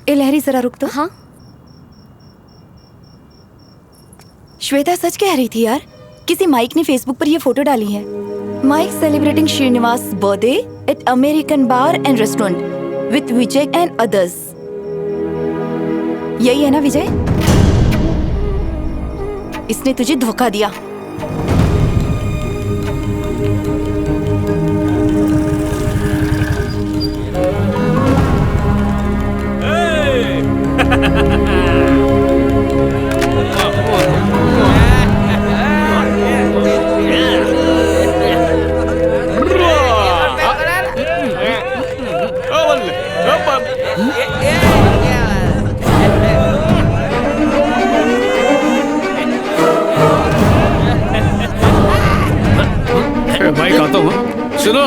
ए लहरी जरा रुक तो। हाँ श्वेता सच कह रही थी यार, किसी माइक ने फेसबुक पर ये फोटो डाली है। Mike celebrating Srinivas birthday at American bar and restaurant with Vijay and others. यही है ना विजय? इसने तुझे धोखा दिया। भाई खाता हूँ, सुनो,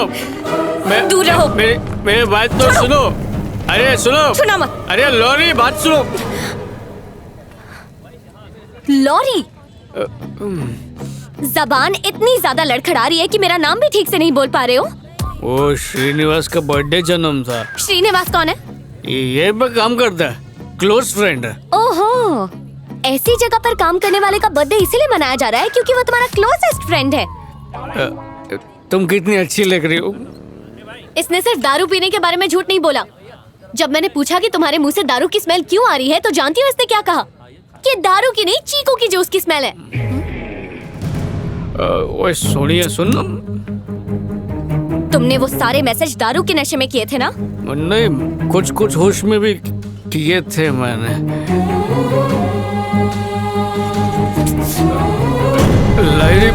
मैं दूर रहो। मेरी बात तो सुनो। अरे सुनो, सुना मत। अरे लॉरी बात सुनो। लॉरी, जबान इतनी ज्यादा लड़खड़ा रही है कि मेरा नाम भी ठीक से नहीं बोल पा रहे हो। वो श्रीनिवास का बर्थडे जन्म था। श्रीनिवास कौन है? ये पे काम करता है, क्लोज फ्रेंड है। ओहो, ऐसी जगह पर काम करने वाले का बर्थडे इसीलिए मनाया जा रहा है क्योंकि वो तुम्हारा क्लोजेस्ट फ्रेंड है। तुम कितनी अच्छी लग रही हो। इसने सिर्फ दारू पीने के बारे में झूठ नहीं बोला। जब मैंने पूछा कि तुम्हारे मुंह से दारू की स्मेल क्यों आ रही है तो जानती हो इसने क्या कहा? कि दारू की नहीं, चीकू की जूस की स्मेल है। ओए सोनिया सुन, तुमने वो सारे मैसेज दारू के नशे में किए थे ना? नहीं, कुछ कुछ होश में भी किए थे मैंने। लाइरी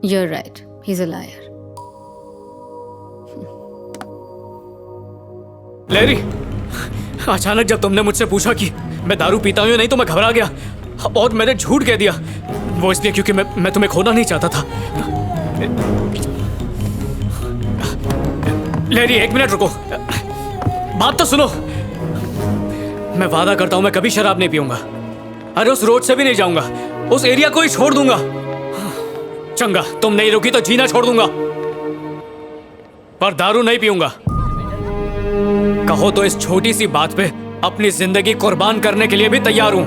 You're right. He's a liar. Larry, अचानक जब तुमने मुझसे पूछा कि मैं दारू पीता हूँ या नहीं तो मैं घबरा गया और मैंने झूठ कह दिया। वो इसलिए क्योंकि मैं तुम्हें खोना नहीं चाहता था। लैरी एक मिनट रुको, बात तो सुनो। मैं वादा करता हूँ मैं कभी शराब नहीं पीऊंगा। अरे उस रोड से भी नहीं जाऊंगा, उस एरिया को ही छोड़ दूंगा। चंगा, तुम नहीं रुकी तो जीना छोड़ दूंगा, पर दारू नहीं पीऊंगा। कहो तो इस छोटी सी बात पे अपनी जिंदगी कुर्बान करने के लिए भी तैयार हूं।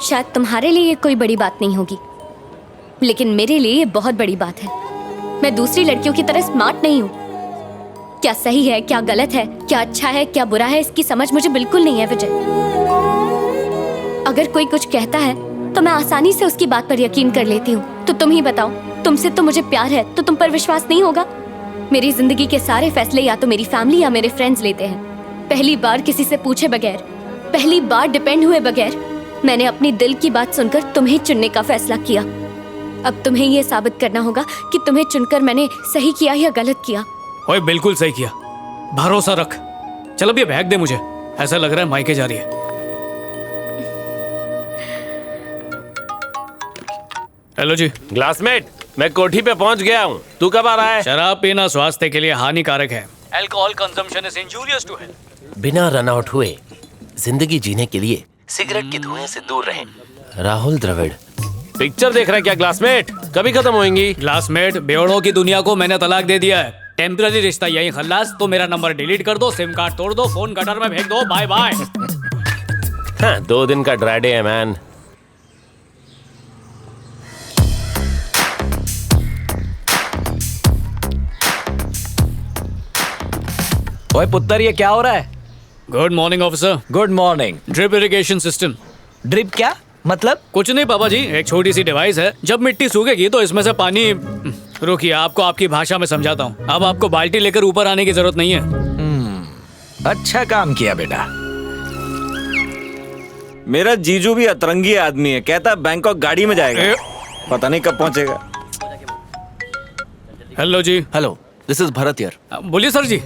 शायद तुम्हारे लिए ये कोई बड़ी बात नहीं होगी, लेकिन मेरे लिए ये बहुत बड़ी बात है। मैं दूसरी लड़कियों की तरह स्मार्ट नहीं हूं। क्या सही है, क्या गलत है, क्या अच्छा है, क्या बुरा है, इसकी समझ मुझे बिल्कुल नहीं है विजय। अगर कोई कुछ कहता है तो मैं आसानी से उसकी बात पर यकीन कर लेती हूँ। तो तुम ही बताओ, तुमसे तो मुझे प्यार है तो तुम पर विश्वास नहीं होगा? मेरी जिंदगी के सारे फैसले या तो मेरी फैमिली या मेरे फ्रेंड्स लेते हैं। पहली बार किसी से पूछे बगैर, पहली बार डिपेंड हुए बगैर मैंने अपनी दिल की बात सुनकर तुम्हें चुनने का फैसला किया। अब तुम्हें ये साबित करना होगा कि तुम्हें चुनकर मैंने सही किया या गलत किया। ओए बिल्कुल सही किया, भरोसा रख। चल अब ये बैग दे मुझे, ऐसा लग रहा है मायके जा रही है। हेलो जी। क्लासमेट, मैं कोठी पे पहुंच गया हूँ। तू कब आ रहा है? शराब पीना स्वास्थ्य के लिए हानिकारक है। Alcohol consumption is injurious to health. बिना रन आउट हुए जिंदगी जीने के लिए सिगरेट के धुएं से दूर रहें। राहुल द्रविड़। पिक्चर देख रहा है क्या क्लासमेट? कभी खत्म होंगी। क्लासमेट, बेवड़ों की दुनिया को मैंने तलाक दे दिया है। टेम्पररी रिश्ता यही खल्लास। तो मेरा नंबर डिलीट कर दो, सिम कार्ड तोड़ दो, फोन गटर में फेंक दो। Bye bye. हाँ, 2 दिन का ड्राई डे है मैन। ओए पुत्तर, ये क्या हो रहा है? Good morning officer. Good morning. Drip irrigation system. Drip क्या मतलब? कुछ नहीं पापा जी, एक छोटी सी डिवाइस है। जब मिट्टी सूखेगी तो इसमें से पानी। रुकिए, आपको आपकी भाषा में समझाता हूँ। अब आपको बाल्टी लेकर ऊपर आने की जरूरत नहीं है। अच्छा काम किया बेटा। मेरा जीजू भी अतरंगी आदमी है, कहता बैंकॉक गाड़ी में जाएगा, पता नहीं कब पहुंचेगा। हेलो जी। Hello, this is Bharat here. बोलिए सर जी।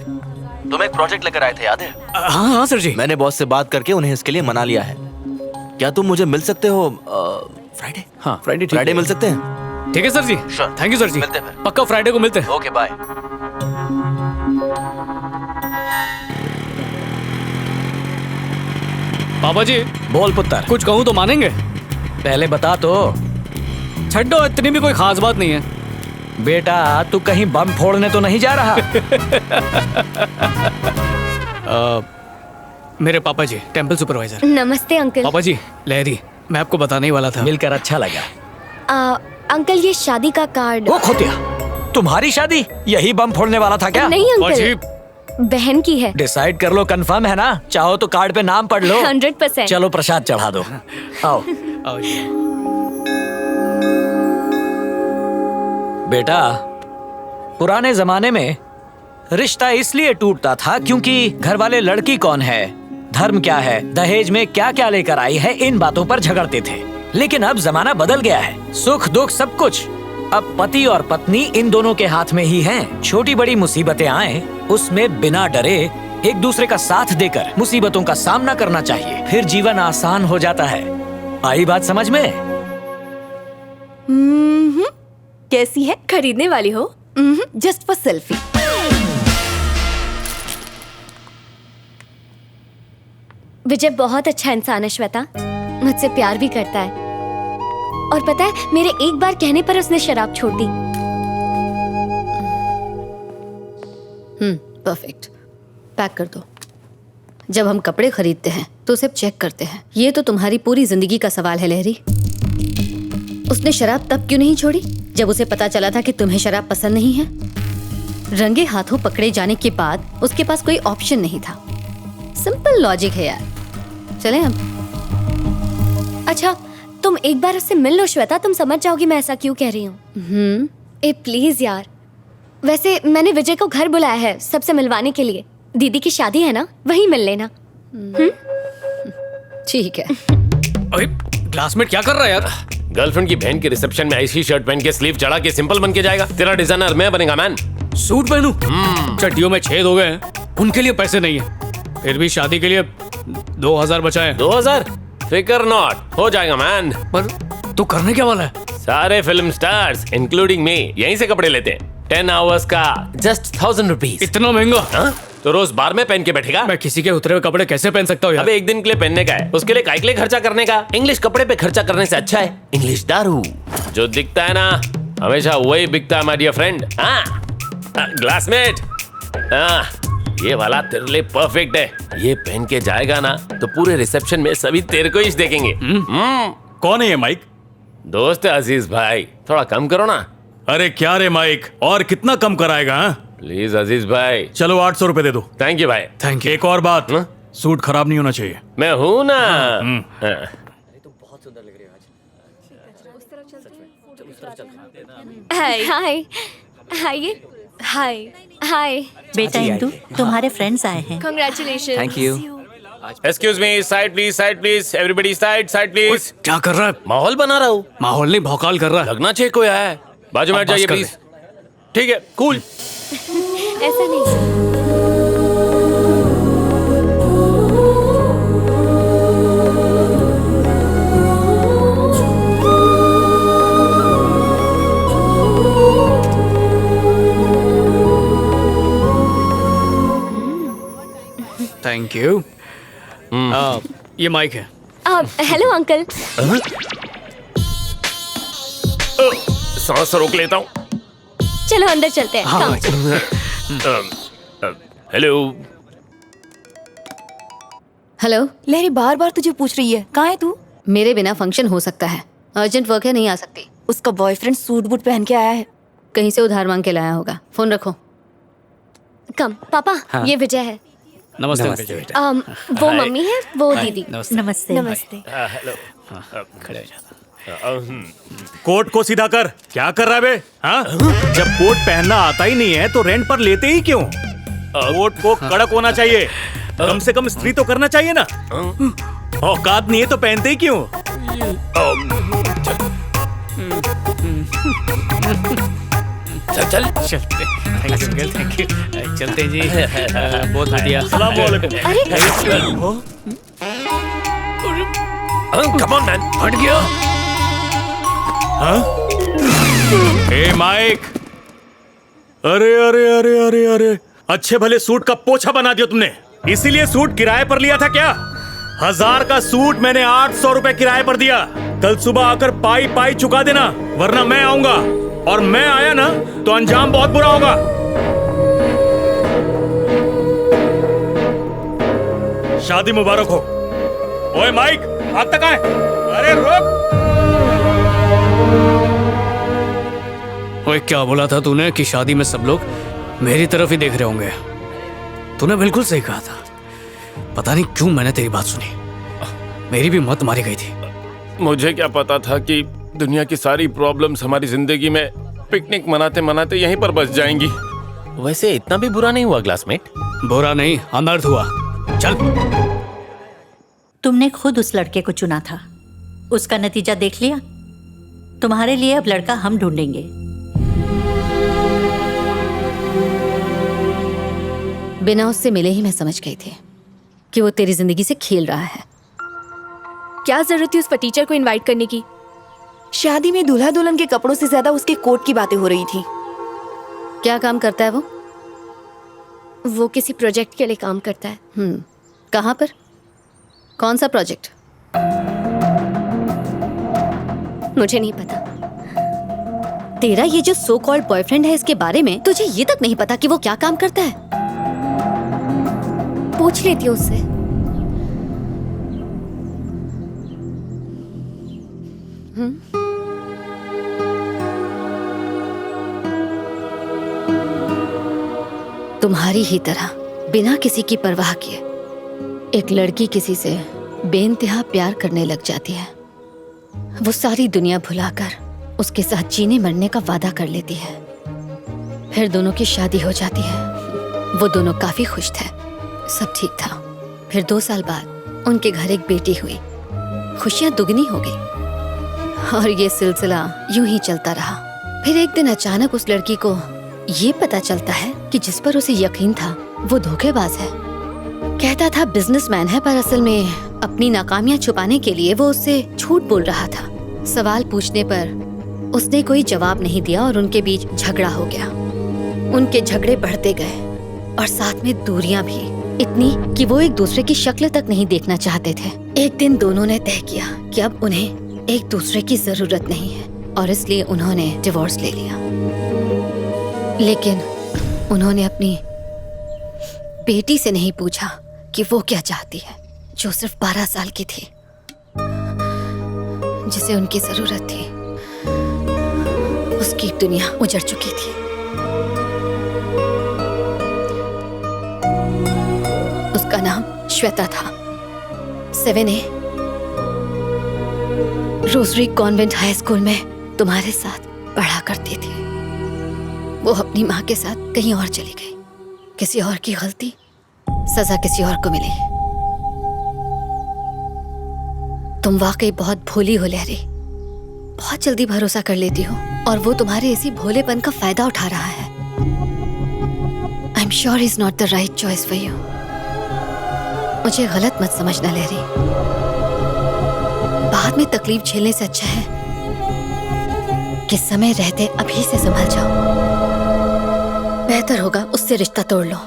तुम एक प्रोजेक्ट लेकर आए थे, याद है? हाँ हाँ सर जी। मैंने बॉस से बात करके उन्हें इसके लिए मना लिया है। क्या तुम मुझे मिल सकते हो फ्राइडे? हाँ फ्राइडे। फ्राइडे मिल सकते हैं? ठीक है sir ji. Thank you sir ji. मिलते हैं। पक्का फ्राइडे को मिलते हैं। Okay bye. पापा जी। बोल पुत्तर। कुछ कहूँ तो मानेंगे? पहले बता तो। छड्डो, इतनी भी कोई खास बात नहीं है। बेटा तू कहीं बम फोड़ने तो नहीं जा रहा? मेरे पापा जी टेंपल सुपरवाइजर। नमस्ते अंकल। पापा जी, लहरी, मैं आपको बताने ही वाला था। मिलकर अच्छा लगा। अंकल ये शादी का कार्ड। वो खोतिया, तुम्हारी शादी? यही बम फोड़ने वाला था क्या? नहीं पापा जी, अंकल, बहन की है। डिसाइड कर लो, कंफर्म है ना? चाहो तो कार्ड पे नाम पढ़ लो। 100%। चलो प्रसाद चढ़ा दो। आओ आओ जी। बेटा, पुराने जमाने में रिश्ता इसलिए टूटता था क्योंकि घर वाले लड़की कौन है, धर्म क्या है, दहेज में क्या क्या लेकर आई है, इन बातों पर झगड़ते थे। लेकिन अब जमाना बदल गया है, सुख दुख सब कुछ अब पति और पत्नी इन दोनों के हाथ में ही हैं। छोटी बड़ी मुसीबतें आए उसमें बिना डरे एक दूसरे का साथ देकर मुसीबतों का सामना करना चाहिए, फिर जीवन आसान हो जाता है। आई बात समझ में? कैसी है? खरीदने वाली हो? Just for selfie. विजय बहुत अच्छा इंसान है श्वेता, मुझसे प्यार भी करता है। और पता है, मेरे एक बार कहने पर उसने शराब छोड़ दी। परफेक्ट। पैक कर दो। जब हम कपड़े खरीदते हैं तो उसे चेक करते हैं। ये तो तुम्हारी पूरी जिंदगी का सवाल है लहरी। उसने शराब तब क्यों नहीं छोड़ी जब उसे पता चला था कि तुम्हें शराब पसंद नहीं है? रंगे हाथों पकड़े जाने के बाद उसके पास कोई ऑप्शन नहीं था। सिंपल लॉजिक है यार। चलें अब। अच्छा, तुम एक बार उससे मिल लो श्वेता, तुम समझ जाओगी मैं ऐसा क्यों कह रही हूँ। ए प्लीज यार। वैसे मैंने विजय को घर बुलाया है सबसे मिलवाने के लिए। दीदी की शादी है ना, वहीं मिल लेना। ठीक है। अरे क्लासमेट क्या कर रहा है यार? गर्लफ्रेंड की बहन के रिसेप्शन में ऐसी शर्ट पहन के स्लीव चढ़ा के सिंपल बन के जाएगा? तेरा डिजाइनर मैं बनेगा मैन। सूट पहनूं? चड्डियों में छेद हो गए हैं, उनके लिए पैसे नहीं है। फिर भी शादी के लिए 2000 बचाए। 2000? फिकर नॉट, हो जाएगा मैन। पर तू करने क्या वाला है? सारे फिल्म स्टार्स इंक्लूडिंग मी यहीं से कपड़े लेते हैं। 10 आवर्स का जस्ट 1000 रुपीज। इतना महंगा? हाँ? तो रोज बार में पहन के बैठेगा? मैं किसी के उतरे हुए कपड़े कैसे पहन सकता हूँ यार? अबे एक दिन के लिए पहनने का है, उसके लिए काय के लिए खर्चा करने का? इंग्लिश कपड़े पे खर्चा करने से अच्छा है इंग्लिश दारू। जो दिखता है ना हमेशा वही बिकता है माय डियर फ्रेंड। हाँ ग्लासमेट, हाँ ये वाला तेरे लिए परफेक्ट है। ये पहन के जाएगा ना तो पूरे रिसेप्शन में सभी तेरे को ही देखेंगे। कौन है ये माइक? दोस्त है अजीज भाई, थोड़ा कम करो ना। अरे क्या रे माइक, और कितना कम कराएगा? हाँ? प्लीज अजीज भाई। चलो 800 रुपए दे दो। थैंक यू भाई। Thank you. एक और बात, हाँ? सूट खराब नहीं होना चाहिए। मैं हूं ना। हाँ। हाय हाय हाय हाय हाय। बेटा इंदु, तुम्हारे फ्रेंड्स आए हैं। Congratulations. Thank you. Excuse me, side please, everybody side please. क्या कर रहा है? माहौल बना रहा हूँ। माहौल नहीं, भौकाल कर रहा है। लगना चाहिए कोई आया है। बाजू में अब हट जाइए बस कर प्लीज। ठीक है, कूल। ऐसा नहीं। Thank you. ये माइक है। Hello uncle. सांस रोक लेता हूँ। चलो अंदर चलते हैं। हाँ, हेलो। हेलो। लहरी बार बार तुझे पूछ रही है, कहाँ है तू? मेरे बिना फंक्शन हो सकता है, अर्जेंट वर्क है, नहीं आ सकती। उसका बॉयफ्रेंड सूट बूट पहन के आया है। कहीं से उधार मांग के लाया होगा। फोन रखो। कम पापा। ये विजय है। नमस्ते अंकल जी। वो मम्मी है, वो दीदी। नमस्ते। नमस्ते। हेलो। खड़े हो जा। कोट को सीधा कर। क्या कर रहा है बे? हाँ? जब कोट पहनना आता ही नहीं है तो रेंट पर लेते ही क्यों? कोट को कड़क होना चाहिए, कम से कम इस्त्री तो करना चाहिए ना। औकात नहीं है तो पहनते ही क्यों? चल चलते। Thank you uncle, thank you. चलते हैं जी। बहुत बढ़िया। अस्सलाम वालेकुम। Come on man. हट गया। हाँ? ए माइक, अरे अरे अरे अरे अरे, अच्छे भले सूट का पोछा बना दिया तुमने। इसीलिए सूट किराए पर लिया था क्या? 1000 का सूट मैंने 800 रुपए किराए पर दिया। कल सुबह आकर पाई पाई चुका देना, वरना मैं आऊंगा, और मैं आया ना तो अंजाम बहुत बुरा होगा। शादी मुबारक हो। ओए माइक, हाथ तक आए। अरे रोक। ओए क्या बोला था तूने कि शादी में सब लोग मेरी तरफ ही देख रहे होंगे? तूने बिल्कुल सही कहा था। पता नहीं क्यों मैंने तेरी बात सुनी, मेरी भी मत मारी गई थी। मुझे क्या पता था कि दुनिया की सारी प्रॉब्लम्स हमारी जिंदगी में पिकनिक मनाते मनाते यहीं पर बस जाएंगी। वैसे इतना भी बुरा नहीं हुआ क्लासमेट। बुरा नहीं, अनर्थ हुआ। चल। तुमने खुद उस लड़के को चुना था, उसका नतीजा देख लिया। तुम्हारे लिए अब लड़का हम ढूंढेंगे। बिना उससे मिले ही मैं समझ गई थी कि वो तेरी जिंदगी से खेल रहा है। क्या जरूरत थी उस पर टीचर को इनवाइट करने की? शादी में दूल्हा दुल्हन के कपड़ों से ज्यादा उसके कोट की बातें हो रही थी। क्या काम करता है वो? वो किसी प्रोजेक्ट के लिए काम करता है। कहाँ पर? कौन सा प्रोजेक्ट? मुझे नहीं पता। तेरा ये जो सो कॉल्ड बॉयफ्रेंड है, इसके बारे में तुझे ये तक नहीं पता कि वो क्या काम करता है? पूछ लेती हूँ उससे। तुम्हारी ही तरह बिना किसी की परवाह किए एक लड़की किसी से बेइंतहा प्यार करने लग जाती है। वो सारी दुनिया भुलाकर उसके साथ जीने मरने का वादा कर लेती है। फिर दोनों की शादी हो जाती है। वो दोनों काफी खुश थे, सब ठीक था। फिर 2 साल बाद उनके घर एक बेटी हुई। खुशियां दुगनी हो गई और ये सिलसिला यूं ही चलता रहा। फिर एक दिन अचानक उस लड़की को ये पता चलता है कि जिस पर उसे यकीन था वो धोखेबाज है। कहता था बिजनेसमैन है, पर असल में अपनी नाकामियां छुपाने के लिए वो उससे झूठ बोल रहा था। सवाल पूछने पर उसने कोई जवाब नहीं दिया और उनके बीच झगड़ा हो गया। उनके झगड़े बढ़ते गए और साथ में दूरियां भी, इतनी कि वो एक दूसरे की शक्ल तक नहीं देखना चाहते थे। एक दिन दोनों ने तय किया कि अब उन्हें एक दूसरे की जरूरत नहीं है और इसलिए उन्होंने डिवोर्स ले लिया। लेकिन उन्होंने अपनी बेटी से नहीं पूछा कि वो क्या चाहती है, जो सिर्फ 12 साल की थी, जिसे उनकी जरूरत थी। उसकी दुनिया उजड़ चुकी थी। उसका नाम श्वेता था। 7A rosary convent high school में तुम्हारे साथ पढ़ा करती थी। वो अपनी माँ के साथ कहीं और चली गई। किसी और की गलती, सजा किसी और को मिली। तुम वाकई बहुत भोली हो लहरी, बहुत जल्दी भरोसा कर लेती हो और वो तुम्हारे इसी भोलेपन का फायदा उठा रहा है। I am sure is not the right choice for you. मुझे गलत मत समझना लहरी, बाद में तकलीफ झेलने से अच्छा है कि समय रहते अभी से संभल जाओ। बेहतर होगा उससे रिश्ता तोड़ लो।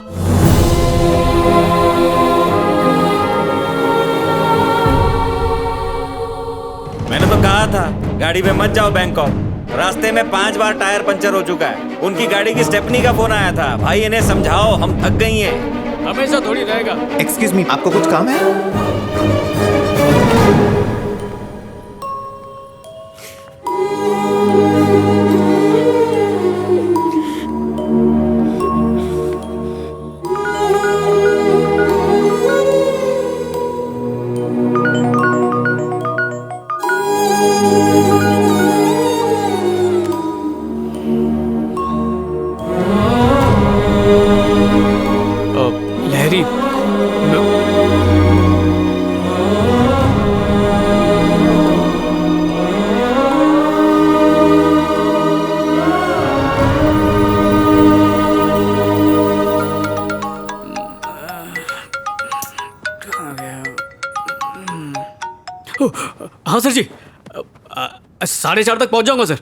मैंने तो कहा था गाड़ी में मत जाओ बैंकॉक। रास्ते में 5 बार टायर पंचर हो चुका है। उनकी गाड़ी की स्टेपनी का फोन आया था, भाई इन्हें समझाओ, हम थक गई हैं। हमेशा थोड़ी रहेगा। एक्सक्यूज मी, आपको कुछ काम है? लहरी, हाँ सर जी, 4:30 तक पहुंच जाऊंगा सर।